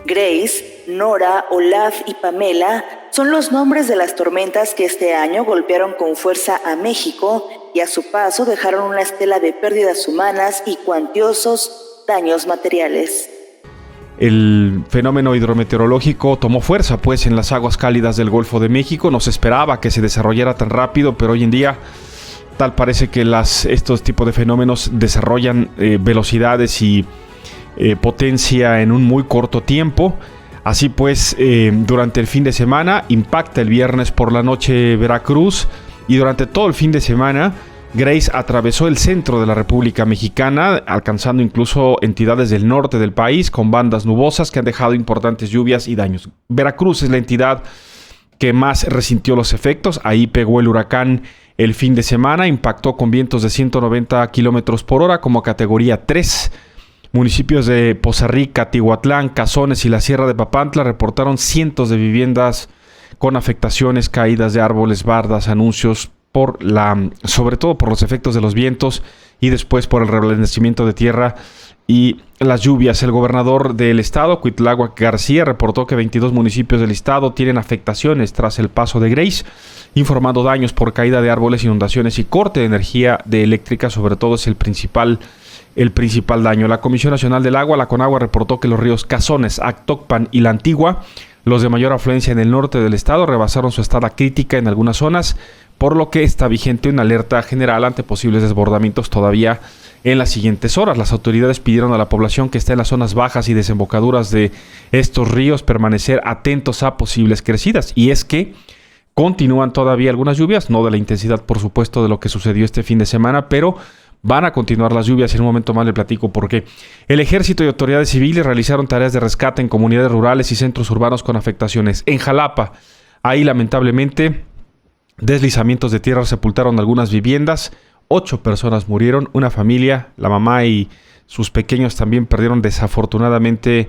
Grace, Nora, Olaf y Pamela son los nombres de las tormentas que este año golpearon con fuerza a México y a su paso dejaron una estela de pérdidas humanas y cuantiosos daños materiales. El fenómeno hidrometeorológico tomó fuerza pues en las aguas cálidas del Golfo de México. No se esperaba que se desarrollara tan rápido, pero hoy en día tal parece que estos tipos de fenómenos desarrollan velocidades y potencia en un muy corto tiempo. Así pues, durante el fin de semana impacta el viernes por la noche Veracruz y durante todo el fin de semana Grace atravesó el centro de la República Mexicana, alcanzando incluso entidades del norte del país con bandas nubosas que han dejado importantes lluvias y daños. Veracruz es la entidad que más resintió los efectos. Ahí pegó el huracán el fin de semana, impactó con vientos de 190 kilómetros por hora como categoría 3. Municipios de Poza Rica, Tihuatlán, Cazones y la Sierra de Papantla reportaron cientos de viviendas con afectaciones, caídas de árboles, bardas, anuncios, sobre todo por los efectos de los vientos y después por el reblandecimiento de tierra y las lluvias. El gobernador del estado, Cuitláhuac García, reportó que 22 municipios del estado tienen afectaciones tras el paso de Grace, informando daños por caída de árboles, inundaciones y corte de energía eléctrica. Sobre todo es el principal daño. La Comisión Nacional del Agua, la Conagua, reportó que los ríos Cazones, Actopan y La Antigua, los de mayor afluencia en el norte del estado, rebasaron su estada crítica en algunas zonas, por lo que está vigente una alerta general ante posibles desbordamientos todavía en las siguientes horas. Las autoridades pidieron a la población que está en las zonas bajas y desembocaduras de estos ríos permanecer atentos a posibles crecidas. Y es que continúan todavía algunas lluvias, no de la intensidad, por supuesto, de lo que sucedió este fin de semana, pero van a continuar las lluvias. En un momento más le platico por qué. El ejército y autoridades civiles realizaron tareas de rescate en comunidades rurales y centros urbanos con afectaciones. En Jalapa, ahí lamentablemente deslizamientos de tierra sepultaron algunas viviendas. 8 personas murieron. Una familia, la mamá y sus pequeños también perdieron desafortunadamente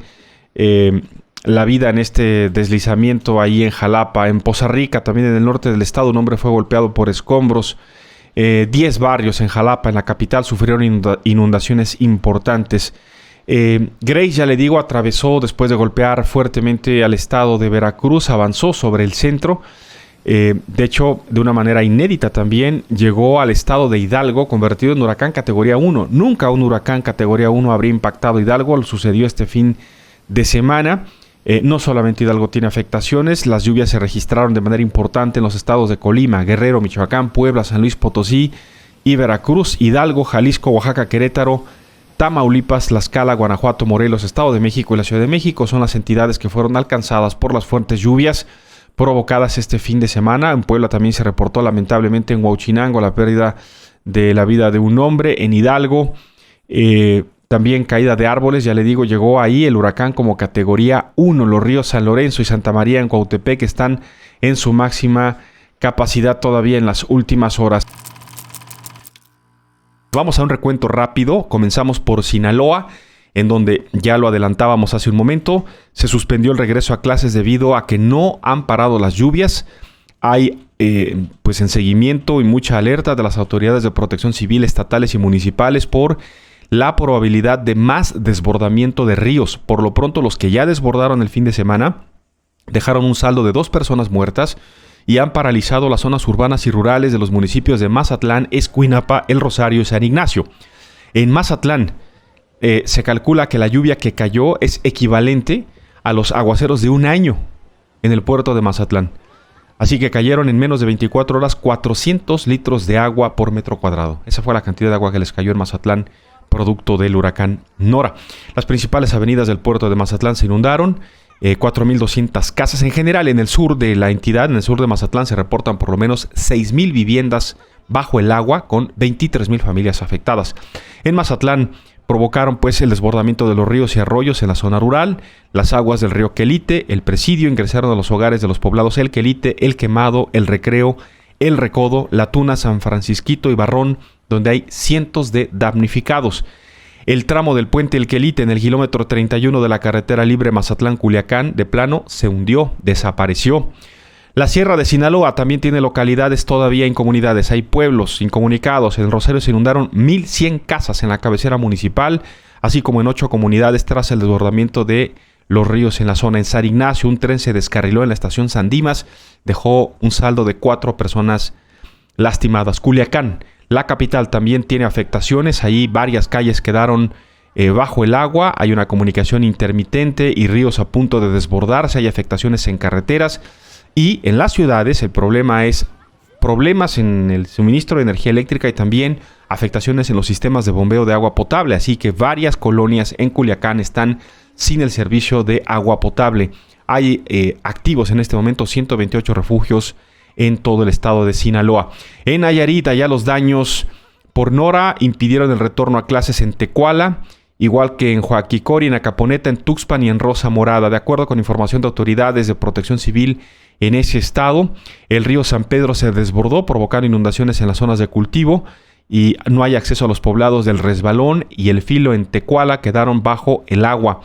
la vida en este deslizamiento ahí en Jalapa. En Poza Rica, también en el norte del estado, un hombre fue golpeado por escombros. 10 barrios en Jalapa, en la capital, sufrieron inundaciones importantes. Grace, ya le digo, atravesó después de golpear fuertemente al estado de Veracruz, avanzó sobre el centro. De hecho, de una manera inédita también, llegó al estado de Hidalgo, convertido en huracán categoría 1. Nunca un huracán categoría 1 habría impactado Hidalgo. Lo sucedió este fin de semana. No solamente Hidalgo tiene afectaciones, las lluvias se registraron de manera importante en los estados de Colima, Guerrero, Michoacán, Puebla, San Luis Potosí y Veracruz. Hidalgo, Jalisco, Oaxaca, Querétaro, Tamaulipas, Tlaxcala, Guanajuato, Morelos, Estado de México y la Ciudad de México son las entidades que fueron alcanzadas por las fuertes lluvias provocadas este fin de semana. En Puebla también se reportó lamentablemente en Huauchinango la pérdida de la vida de un hombre. En Hidalgo también caída de árboles, ya le digo, llegó ahí el huracán como categoría 1. Los ríos San Lorenzo y Santa María en Cuautepec están en su máxima capacidad todavía en las últimas horas. Vamos a un recuento rápido. Comenzamos por Sinaloa, en donde ya lo adelantábamos hace un momento, se suspendió el regreso a clases debido a que no han parado las lluvias. Hay pues en seguimiento y mucha alerta de las autoridades de protección civil estatales y municipales por la probabilidad de más desbordamiento de ríos. Por lo pronto, los que ya desbordaron el fin de semana dejaron un saldo de 2 personas muertas y han paralizado las zonas urbanas y rurales de los municipios de Mazatlán, Escuinapa, El Rosario y San Ignacio. En Mazatlán se calcula que la lluvia que cayó es equivalente a los aguaceros de un año en el puerto de Mazatlán. Así que cayeron en menos de 24 horas 400 litros de agua por metro cuadrado. Esa fue la cantidad de agua que les cayó en Mazatlán, producto del huracán Nora. Las principales avenidas del puerto de Mazatlán se inundaron. 4.200 casas en general en el sur de la entidad. En el sur de Mazatlán se reportan por lo menos 6.000 viviendas bajo el agua, con 23.000 familias afectadas. En Mazatlán provocaron pues el desbordamiento de los ríos y arroyos en la zona rural. Las aguas del río Quelite, el Presidio, ingresaron a los hogares de los poblados El Quelite, El Quemado, El Recreo, El Recodo, La Tuna, San Francisquito y Barrón, donde hay cientos de damnificados. El tramo del puente El Quelite en el kilómetro 31 de la carretera libre Mazatlán-Culiacán de plano se hundió, desapareció. La Sierra de Sinaloa también tiene localidades todavía incomunicadas. Hay pueblos incomunicados. En Rosario se inundaron 1,100 casas en la cabecera municipal, así como en 8 comunidades tras el desbordamiento de los ríos en la zona. En San Ignacio, un tren se descarriló en la estación San Dimas, dejó un saldo de 4 personas lastimadas. Culiacán, la capital, también tiene afectaciones. Ahí varias calles quedaron bajo el agua. Hay una comunicación intermitente y ríos a punto de desbordarse. Hay afectaciones en carreteras. Y en las ciudades el problema es problemas en el suministro de energía eléctrica y también afectaciones en los sistemas de bombeo de agua potable. Así que varias colonias en Culiacán están sin el servicio de agua potable. Hay activos en este momento 128 refugios en todo el estado de Sinaloa. En Nayarit, ya los daños por Nora impidieron el retorno a clases en Tecuala, igual que en Joaquicori, en Acaponeta, en Tuxpan y en Rosa Morada. De acuerdo con información de autoridades de protección civil en ese estado, el río San Pedro se desbordó, provocando inundaciones en las zonas de cultivo y no hay acceso a los poblados del Resbalón y el Filo en Tecuala quedaron bajo el agua.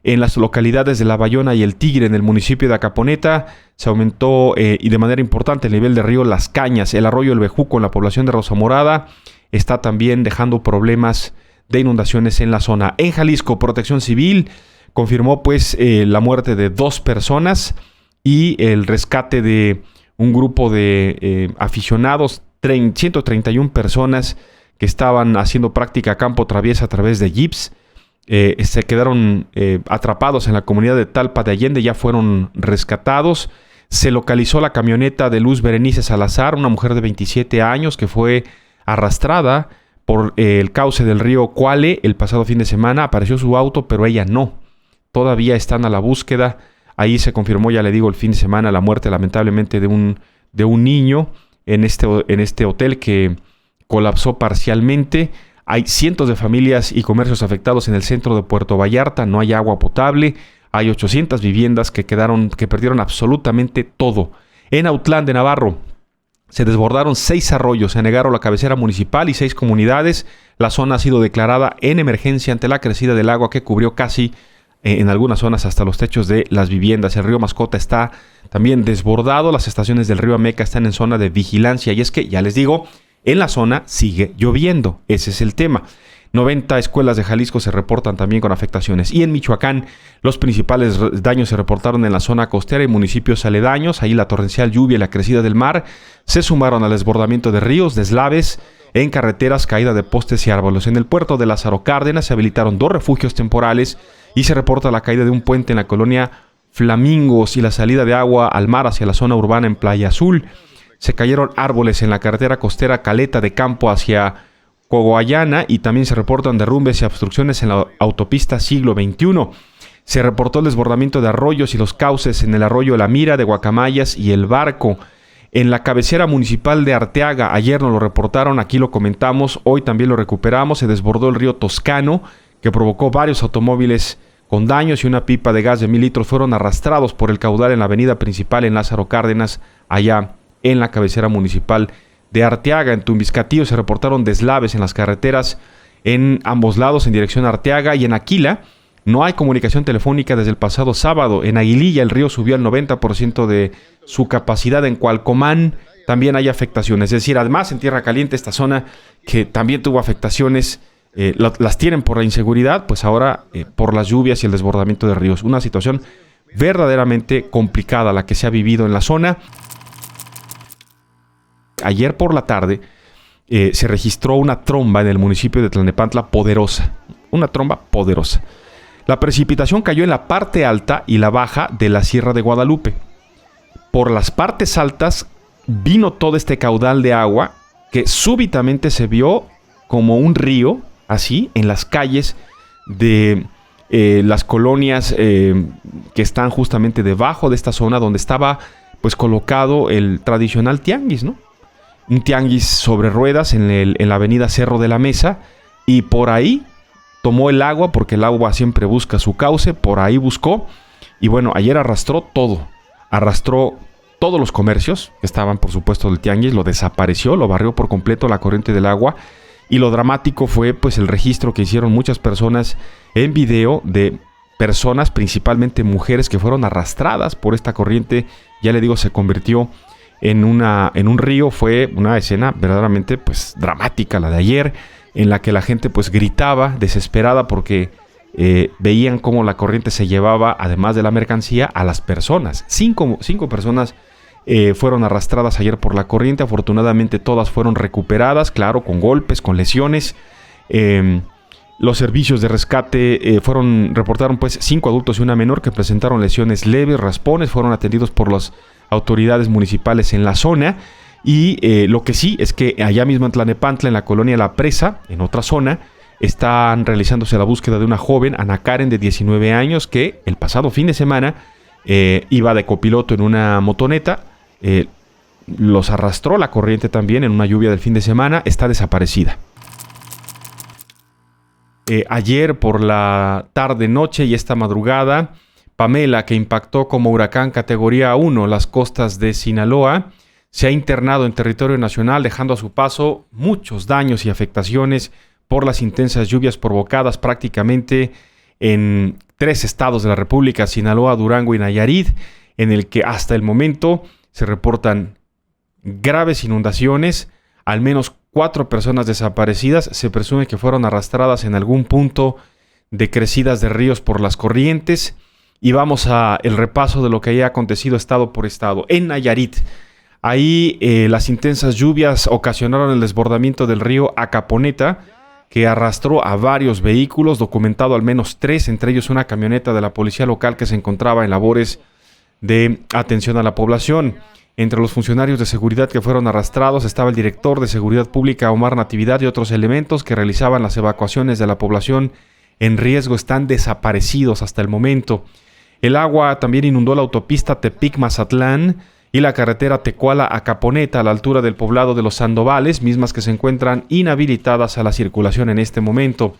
En las localidades de La Bayona y El Tigre, en el municipio de Acaponeta, se aumentó y de manera importante el nivel del río Las Cañas. El arroyo El Bejuco en la población de Rosa Morada está también dejando problemas de inundaciones en la zona. En Jalisco, Protección Civil confirmó la muerte de 2 personas y el rescate de un grupo de aficionados, 131 personas que estaban haciendo práctica campo traviesa a través de jeeps. Se quedaron atrapados en la comunidad de Talpa de Allende, ya fueron rescatados. Se localizó la camioneta de Luz Berenice Salazar, una mujer de 27 años que fue arrastrada por el cauce del río Cuale el pasado fin de semana. Apareció su auto, pero ella no. Todavía están a la búsqueda. Ahí se confirmó, ya le digo, el fin de semana la muerte lamentablemente de un niño en este hotel que colapsó parcialmente. Hay cientos de familias y comercios afectados en el centro de Puerto Vallarta. No hay agua potable. Hay 800 viviendas que perdieron absolutamente todo. En Autlán de Navarro se desbordaron 6 arroyos. Se anegaron la cabecera municipal y 6 comunidades. La zona ha sido declarada en emergencia ante la crecida del agua que cubrió casi en algunas zonas hasta los techos de las viviendas. El río Mascota está también desbordado. Las estaciones del río Ameca están en zona de vigilancia. Y es que, ya les digo, en la zona sigue lloviendo. Ese es el tema. 90 escuelas de Jalisco se reportan también con afectaciones. Y en Michoacán, los principales daños se reportaron en la zona costera y municipios aledaños. Ahí la torrencial lluvia y la crecida del mar se sumaron al desbordamiento de ríos, deslaves en carreteras, caída de postes y árboles. En el puerto de Lázaro Cárdenas se habilitaron 2 refugios temporales y se reporta la caída de un puente en la colonia Flamingos y la salida de agua al mar hacia la zona urbana en Playa Azul. Se cayeron árboles en la carretera costera Caleta de Campo hacia Cogoayana y también se reportan derrumbes y obstrucciones en la autopista Siglo XXI. Se reportó el desbordamiento de arroyos y los cauces en el arroyo La Mira de Guacamayas y El Barco. En la cabecera municipal de Arteaga, ayer nos lo reportaron, aquí lo comentamos, hoy también lo recuperamos, se desbordó el río Toscano, que provocó varios automóviles con daños y una pipa de gas de 1,000 litros fueron arrastrados por el caudal en la avenida principal en Lázaro Cárdenas, allá en la cabecera municipal de Arteaga. En Tumbiscatío se reportaron deslaves en las carreteras en ambos lados en dirección a Arteaga y en Aquila. No hay comunicación telefónica desde el pasado sábado. En Aguililla el río subió al 90% de su capacidad. En Cualcomán también hay afectaciones. Es decir, además en Tierra Caliente, esta zona que también tuvo afectaciones, las tienen por la inseguridad, pues ahora por las lluvias y el desbordamiento de ríos. Una situación verdaderamente complicada la que se ha vivido en la zona. Ayer por la tarde se registró una tromba en el municipio de Tlalnepantla poderosa. Una tromba poderosa. La precipitación cayó en la parte alta y la baja de la Sierra de Guadalupe. Por las partes altas vino todo este caudal de agua que súbitamente se vio como un río, así, en las calles de las colonias que están justamente debajo de esta zona donde estaba pues colocado el tradicional tianguis, ¿no? Un tianguis sobre ruedas en la avenida Cerro de la Mesa, y por ahí tomó el agua, porque el agua siempre busca su cauce, por ahí buscó, y bueno, ayer arrastró todos los comercios que estaban, por supuesto, del tianguis, lo desapareció, lo barrió por completo la corriente del agua, Y lo dramático fue pues el registro que hicieron muchas personas en video de personas, principalmente mujeres, que fueron arrastradas por esta corriente. Ya le digo, se convirtió en un río. Fue una escena verdaderamente pues dramática la de ayer, en la que la gente pues gritaba desesperada porque veían cómo la corriente se llevaba, además de la mercancía, a las personas. Cinco personas fueron arrastradas ayer por la corriente. Afortunadamente todas fueron recuperadas, claro, con golpes, con lesiones. Los servicios de rescate reportaron pues 5 adultos y una menor que presentaron lesiones leves, raspones. Fueron atendidos por las autoridades municipales en la zona. Y lo que sí es que allá mismo en Tlalnepantla, en la colonia La Presa, en otra zona, están realizándose la búsqueda de una joven, Ana Karen, de 19 años, que el pasado fin de semana iba de copiloto en una motoneta. Los arrastró la corriente también en una lluvia del fin de semana. Está desaparecida. Ayer por la tarde-noche y esta madrugada, Pamela, que impactó como huracán categoría 1 las costas de Sinaloa, se ha internado en territorio nacional, dejando a su paso muchos daños y afectaciones por las intensas lluvias provocadas prácticamente en 3 estados de la República: Sinaloa, Durango y Nayarit, en el que hasta el momento se reportan graves inundaciones. Al menos 4 personas desaparecidas. Se presume que fueron arrastradas en algún punto de crecidas de ríos por las corrientes. Y vamos a el repaso de lo que haya acontecido estado por estado. En Nayarit, ahí las intensas lluvias ocasionaron el desbordamiento del río Acaponeta, que arrastró a varios vehículos, documentado al menos 3, entre ellos una camioneta de la policía local que se encontraba en labores de atención a la población. Entre los funcionarios de seguridad que fueron arrastrados estaba el director de Seguridad Pública, Omar Natividad, y otros elementos que realizaban las evacuaciones de la población en riesgo. Están desaparecidos hasta el momento. El agua también inundó la autopista Tepic-Mazatlán y la carretera Tecuala-Acaponeta a la altura del poblado de Los Sandovales, mismas que se encuentran inhabilitadas a la circulación en este momento.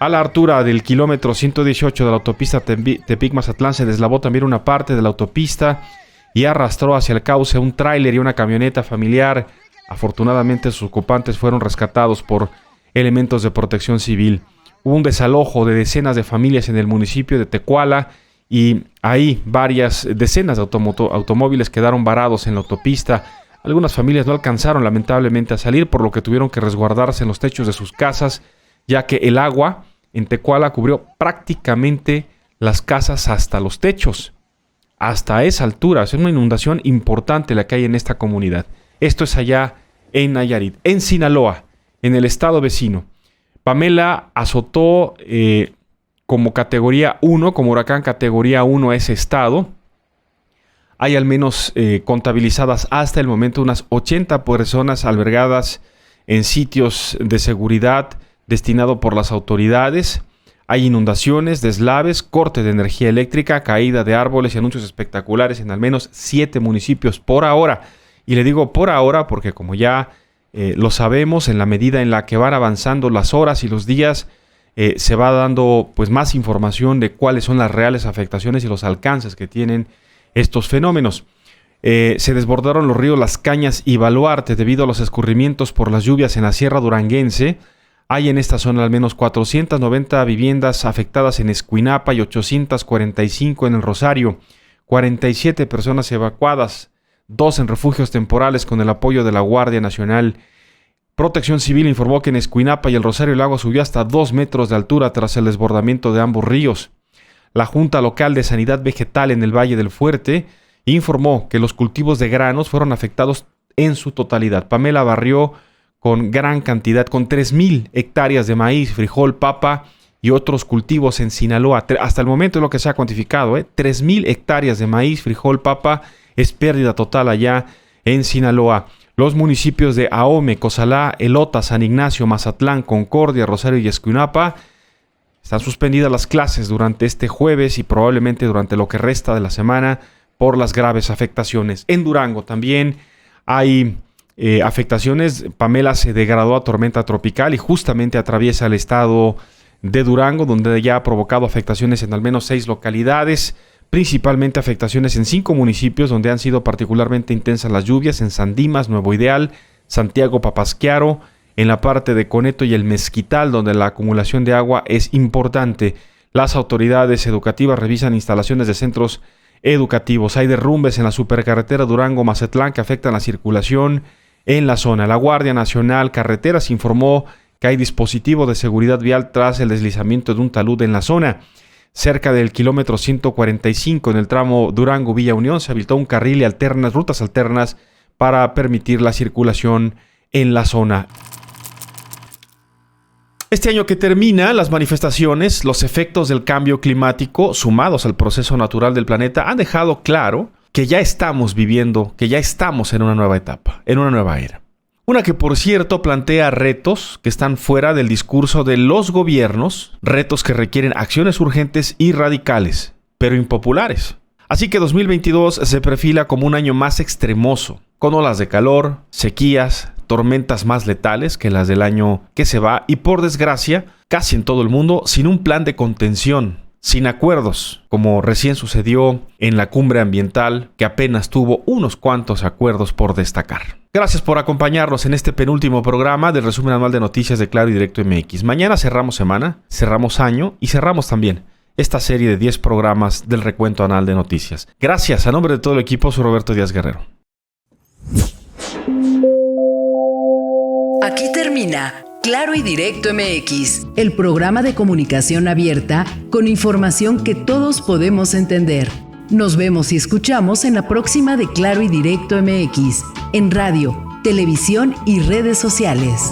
A la altura del kilómetro 118 de la autopista Tepic-Mazatlán se deslavó también una parte de la autopista y arrastró hacia el cauce un tráiler y una camioneta familiar. Afortunadamente sus ocupantes fueron rescatados por elementos de protección civil. Hubo un desalojo de decenas de familias en el municipio de Tecuala y ahí varias decenas de automóviles quedaron varados en la autopista. Algunas familias no alcanzaron lamentablemente a salir, por lo que tuvieron que resguardarse en los techos de sus casas, ya que el agua en Tecuala cubrió prácticamente las casas hasta los techos. Hasta esa altura. Es una inundación importante la que hay en esta comunidad. Esto es allá en Nayarit. En Sinaloa, en el estado vecino, Pamela azotó como categoría 1, como huracán categoría 1 a ese estado. Hay al menos contabilizadas hasta el momento unas 80 personas albergadas en sitios de seguridad destinado por las autoridades. Hay inundaciones, deslaves, corte de energía eléctrica, caída de árboles y anuncios espectaculares en al menos 7 municipios por ahora. Y le digo por ahora porque, como ya lo sabemos, en la medida en la que van avanzando las horas y los días, se va dando pues más información de cuáles son las reales afectaciones y los alcances que tienen estos fenómenos. Se desbordaron los ríos Las Cañas y Baluarte debido a los escurrimientos por las lluvias en la Sierra Duranguense. Hay en esta zona al menos 490 viviendas afectadas en Escuinapa y 845 en el Rosario. 47 personas evacuadas, 2 en refugios temporales con el apoyo de la Guardia Nacional. Protección Civil informó que en Escuinapa y el Rosario el agua subió hasta 2 metros de altura tras el desbordamiento de ambos ríos. La Junta Local de Sanidad Vegetal en el Valle del Fuerte informó que los cultivos de granos fueron afectados en su totalidad. Pamela barrió con gran cantidad, con 3,000 hectáreas de maíz, frijol, papa y otros cultivos en Sinaloa. Hasta el momento es lo que se ha cuantificado, 3,000 hectáreas de maíz, frijol, papa, es pérdida total allá en Sinaloa. Los municipios de Ahome, Cozalá, Elota, San Ignacio, Mazatlán, Concordia, Rosario y Escuinapa están suspendidas las clases durante este jueves y probablemente durante lo que resta de la semana por las graves afectaciones. En Durango también hay afectaciones. Pamela se degradó a tormenta tropical y justamente atraviesa el estado de Durango, donde ya ha provocado afectaciones en al menos 6 localidades, principalmente afectaciones en 5 municipios donde han sido particularmente intensas las lluvias: en San Dimas, Nuevo Ideal, Santiago Papasquiaro, en la parte de Coneto y el Mezquital, donde la acumulación de agua es importante. Las autoridades educativas revisan instalaciones de centros educativos. Hay derrumbes en la supercarretera Durango-Mazatlán que afectan la circulación en la zona. La Guardia Nacional Carreteras informó que hay dispositivo de seguridad vial tras el deslizamiento de un talud en la zona. Cerca del kilómetro 145 en el tramo Durango-Villa Unión se habilitó un carril y rutas alternas para permitir la circulación en la zona. Este año que termina, las manifestaciones, los efectos del cambio climático sumados al proceso natural del planeta han dejado claro que ya estamos viviendo, que ya estamos en una nueva etapa, en una nueva era. Una que, por cierto, plantea retos que están fuera del discurso de los gobiernos, retos que requieren acciones urgentes y radicales, pero impopulares. Así que 2022 se perfila como un año más extremoso, con olas de calor, sequías, tormentas más letales que las del año que se va y, por desgracia, casi en todo el mundo, sin un plan de contención, sin acuerdos, como recién sucedió en la cumbre ambiental, que apenas tuvo unos cuantos acuerdos por destacar. Gracias por acompañarnos en este penúltimo programa del resumen anual de noticias de Claro y Directo MX. Mañana cerramos semana, cerramos año y cerramos también esta serie de 10 programas del recuento anual de noticias. Gracias, a nombre de todo el equipo, soy Roberto Díaz Guerrero. Aquí termina Claro y Directo MX, el programa de comunicación abierta con información que todos podemos entender. Nos vemos y escuchamos en la próxima de Claro y Directo MX, en radio, televisión y redes sociales.